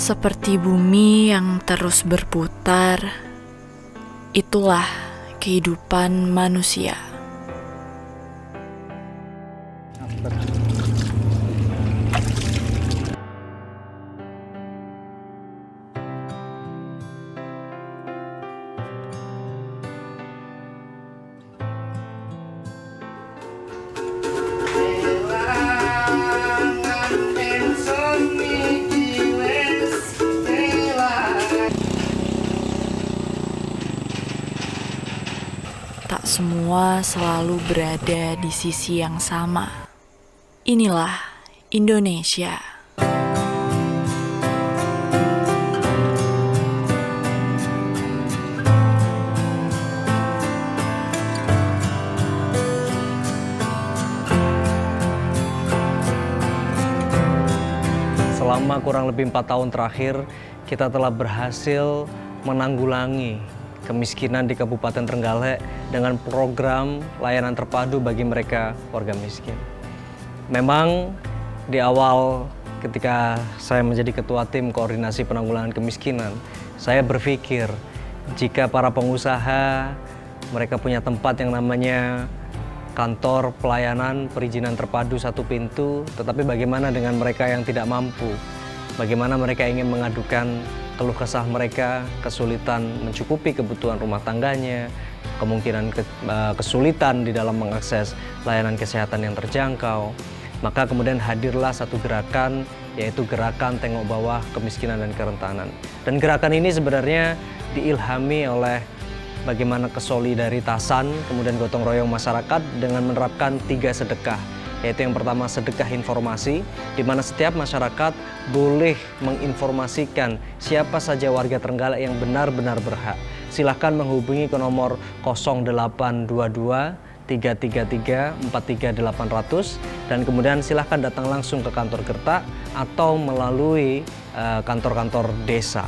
Seperti bumi yang terus berputar, itulah kehidupan manusia. Tak semua selalu berada di sisi yang sama. Inilah Indonesia. Selama kurang lebih 4 tahun terakhir, kita telah berhasil menanggulangi kemiskinan di Kabupaten Trenggalek dengan program layanan terpadu bagi mereka warga miskin. Memang di awal ketika saya menjadi ketua tim koordinasi penanggulangan kemiskinan, saya berpikir jika para pengusaha mereka punya tempat yang namanya kantor pelayanan perizinan terpadu satu pintu, tetapi bagaimana dengan mereka yang tidak mampu? Bagaimana mereka ingin mengadukan keluh kesah mereka, kesulitan mencukupi kebutuhan rumah tangganya, kemungkinan kesulitan di dalam mengakses layanan kesehatan yang terjangkau. Maka kemudian hadirlah satu gerakan, yaitu gerakan Tengok Bawah Kemiskinan dan Kerentanan. Dan gerakan ini sebenarnya diilhami oleh bagaimana kesolidaritasan, kemudian gotong royong masyarakat dengan menerapkan 3 sedekah. Yaitu yang pertama sedekah informasi, di mana setiap masyarakat boleh menginformasikan siapa saja warga Trenggalek yang benar-benar berhak. Silahkan menghubungi ke nomor 0822 333 43800 dan kemudian silahkan datang langsung ke kantor Gertak atau melalui kantor-kantor desa.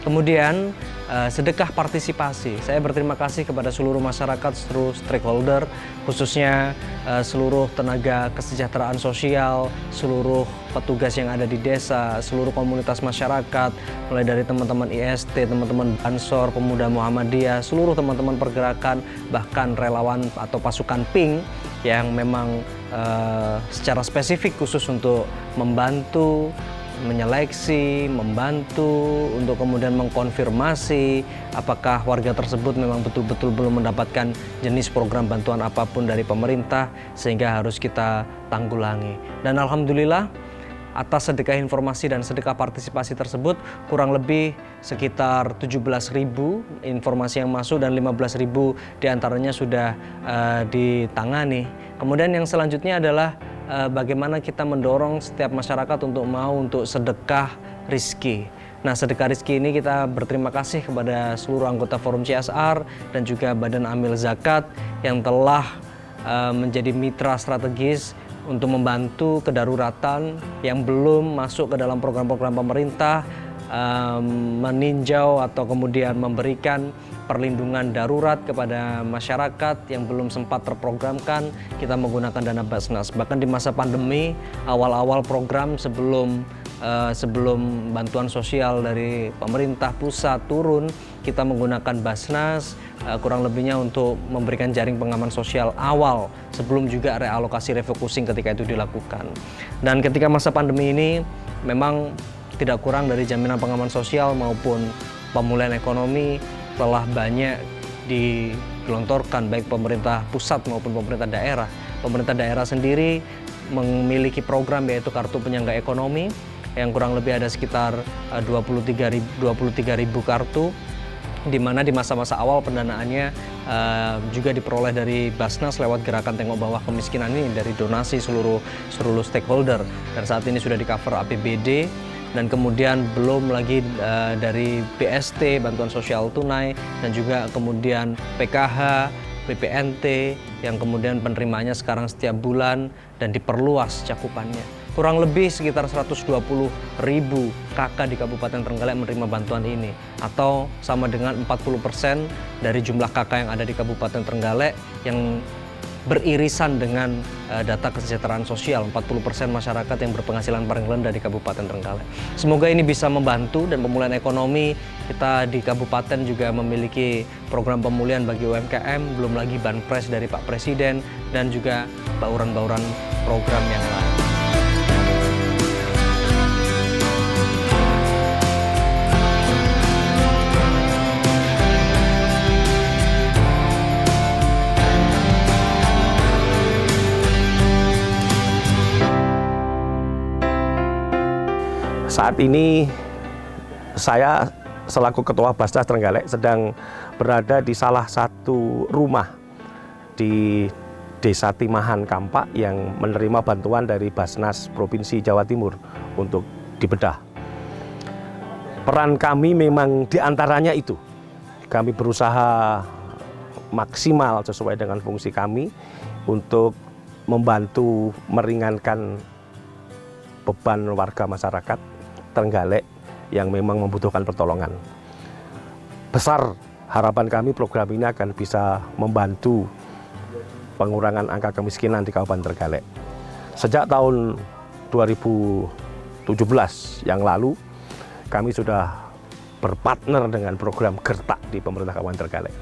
Kemudian sedekah partisipasi. Saya berterima kasih kepada seluruh masyarakat, seluruh stakeholder, khususnya seluruh tenaga kesejahteraan sosial, seluruh petugas yang ada di desa, seluruh komunitas masyarakat, mulai dari teman-teman IST, teman-teman Bansor, Pemuda Muhammadiyah, seluruh teman-teman pergerakan, bahkan relawan atau pasukan PINK yang memang secara spesifik khusus untuk membantu menyeleksi, membantu untuk kemudian mengkonfirmasi apakah warga tersebut memang betul-betul belum mendapatkan jenis program bantuan apapun dari pemerintah sehingga harus kita tanggulangi. Dan alhamdulillah atas sedekah informasi dan sedekah partisipasi tersebut kurang lebih sekitar 17.000 informasi yang masuk dan 15.000 diantaranya sudah ditangani. Kemudian yang selanjutnya adalah bagaimana kita mendorong setiap masyarakat untuk sedekah rizki. Nah, sedekah rizki ini kita berterima kasih kepada seluruh anggota Forum CSR dan juga Badan Amil Zakat yang telah menjadi mitra strategis untuk membantu kedaruratan yang belum masuk ke dalam program-program pemerintah, meninjau atau kemudian memberikan perlindungan darurat kepada masyarakat yang belum sempat terprogramkan. Kita menggunakan dana Basnas. Bahkan di masa pandemi, awal-awal program sebelum bantuan sosial dari pemerintah pusat turun, kita menggunakan Basnas kurang lebihnya untuk memberikan jaring pengaman sosial awal sebelum juga realokasi refocusing ketika itu dilakukan. Dan ketika masa pandemi ini memang tidak kurang dari jaminan pengaman sosial maupun pemulihan ekonomi telah banyak digelontorkan baik pemerintah pusat maupun pemerintah daerah. Pemerintah daerah sendiri memiliki program yaitu Kartu Penyangga Ekonomi yang kurang lebih ada sekitar 23.000 kartu, di mana di masa-masa awal pendanaannya juga diperoleh dari Basnas lewat gerakan Tengok Bawah Kemiskinan ini dari donasi seluruh stakeholder, dan saat ini sudah di-cover APBD. Dan kemudian belum lagi dari BST, bantuan sosial tunai, dan juga kemudian PKH, PPNT yang kemudian penerimaannya sekarang setiap bulan dan diperluas cakupannya. Kurang lebih sekitar 120.000 KK di Kabupaten Trenggalek menerima bantuan ini, atau sama dengan 40% dari jumlah KK yang ada di Kabupaten Trenggalek yang beririsan dengan data kesejahteraan sosial 40% masyarakat yang berpenghasilan paling rendah di Kabupaten Trenggalek. Semoga ini bisa membantu dan pemulihan ekonomi. Kita di kabupaten juga memiliki program pemulihan bagi UMKM, belum lagi banpres dari Pak Presiden dan juga bauran-bauran program yang lain. Saat ini saya selaku Ketua Basnas Trenggalek sedang berada di salah satu rumah di Desa Timahan Kampak yang menerima bantuan dari Basnas Provinsi Jawa Timur untuk dibedah. Peran kami memang diantaranya itu. Kami berusaha maksimal sesuai dengan fungsi kami untuk membantu meringankan beban warga masyarakat Trenggalek yang memang membutuhkan pertolongan. Besar harapan kami program ini akan bisa membantu pengurangan angka kemiskinan di Kabupaten Trenggalek. Sejak tahun 2017 yang lalu, kami sudah berpartner dengan program Gertak di pemerintah Kabupaten Trenggalek.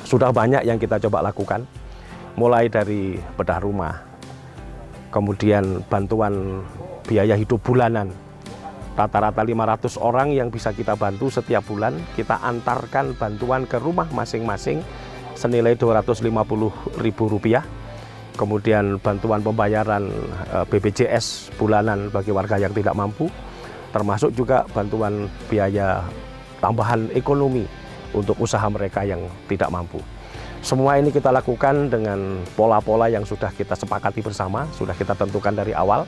Sudah banyak yang kita coba lakukan, mulai dari bedah rumah, kemudian bantuan biaya hidup bulanan. Rata-rata 500 orang yang bisa kita bantu setiap bulan, kita antarkan bantuan ke rumah masing-masing senilai Rp250.000. Kemudian bantuan pembayaran BPJS bulanan bagi warga yang tidak mampu, termasuk juga bantuan biaya tambahan ekonomi untuk usaha mereka yang tidak mampu. Semua ini kita lakukan dengan pola-pola yang sudah kita sepakati bersama, sudah kita tentukan dari awal.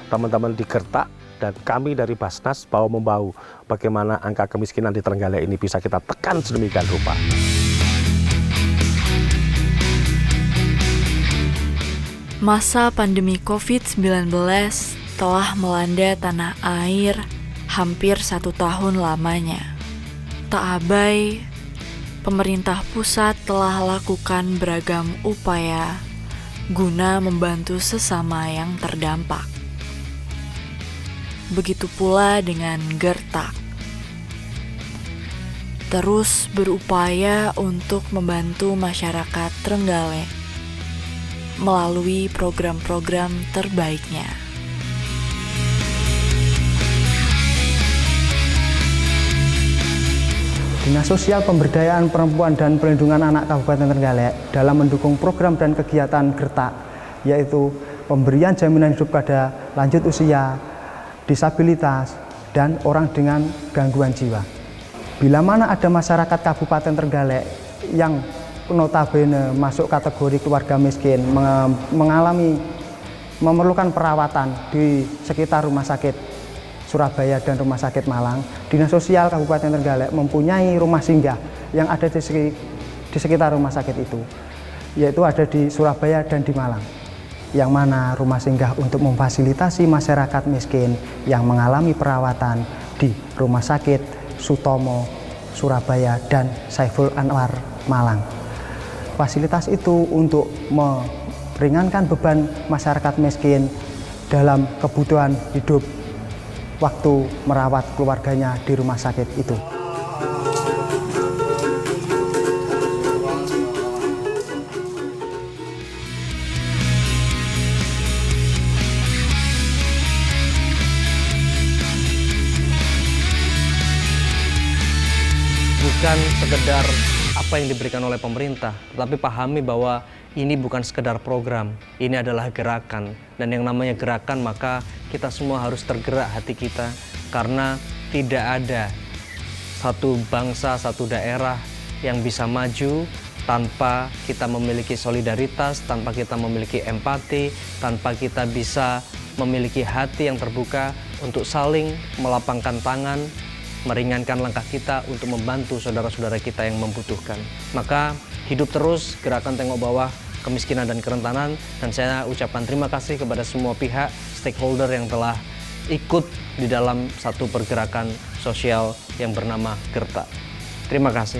Teman-teman di Gertak dan kami dari Basnas membawa bagaimana angka kemiskinan di Trenggalek ini bisa kita tekan sedemikian rupa. Masa pandemi COVID-19 telah melanda tanah air hampir 1 tahun lamanya. Tak abai, pemerintah pusat telah lakukan beragam upaya guna membantu sesama yang terdampak. Begitu pula dengan Gertak. Terus berupaya untuk membantu masyarakat Trenggalek melalui program-program terbaiknya. Dinas Sosial Pemberdayaan Perempuan dan Perlindungan Anak Kabupaten Trenggalek dalam mendukung program dan kegiatan Gertak, yaitu pemberian jaminan hidup pada lanjut usia, disabilitas, dan orang dengan gangguan jiwa. Bila mana ada masyarakat Kabupaten Trenggalek yang notabene masuk kategori keluarga miskin, memerlukan perawatan di sekitar rumah sakit Surabaya dan rumah sakit Malang, Dinas Sosial Kabupaten Trenggalek mempunyai rumah singgah yang ada di sekitar rumah sakit itu, yaitu ada di Surabaya dan di Malang. Yang mana rumah singgah untuk memfasilitasi masyarakat miskin yang mengalami perawatan di Rumah Sakit Sutomo, Surabaya, dan Saiful Anwar, Malang. Fasilitas itu untuk meringankan beban masyarakat miskin dalam kebutuhan hidup waktu merawat keluarganya di rumah sakit itu. Bukan sekedar apa yang diberikan oleh pemerintah, tetapi pahami bahwa ini bukan sekedar program, ini adalah gerakan. Dan yang namanya gerakan, maka kita semua harus tergerak hati kita, karena tidak ada satu bangsa, satu daerah yang bisa maju tanpa kita memiliki solidaritas, tanpa kita memiliki empati, tanpa kita bisa memiliki hati yang terbuka untuk saling melapangkan tangan, meringankan langkah kita untuk membantu saudara-saudara kita yang membutuhkan. Maka hidup terus gerakan Tengok Bawah Kemiskinan dan Kerentanan, dan saya ucapkan terima kasih kepada semua pihak stakeholder yang telah ikut di dalam satu pergerakan sosial yang bernama Gertak. Terima kasih.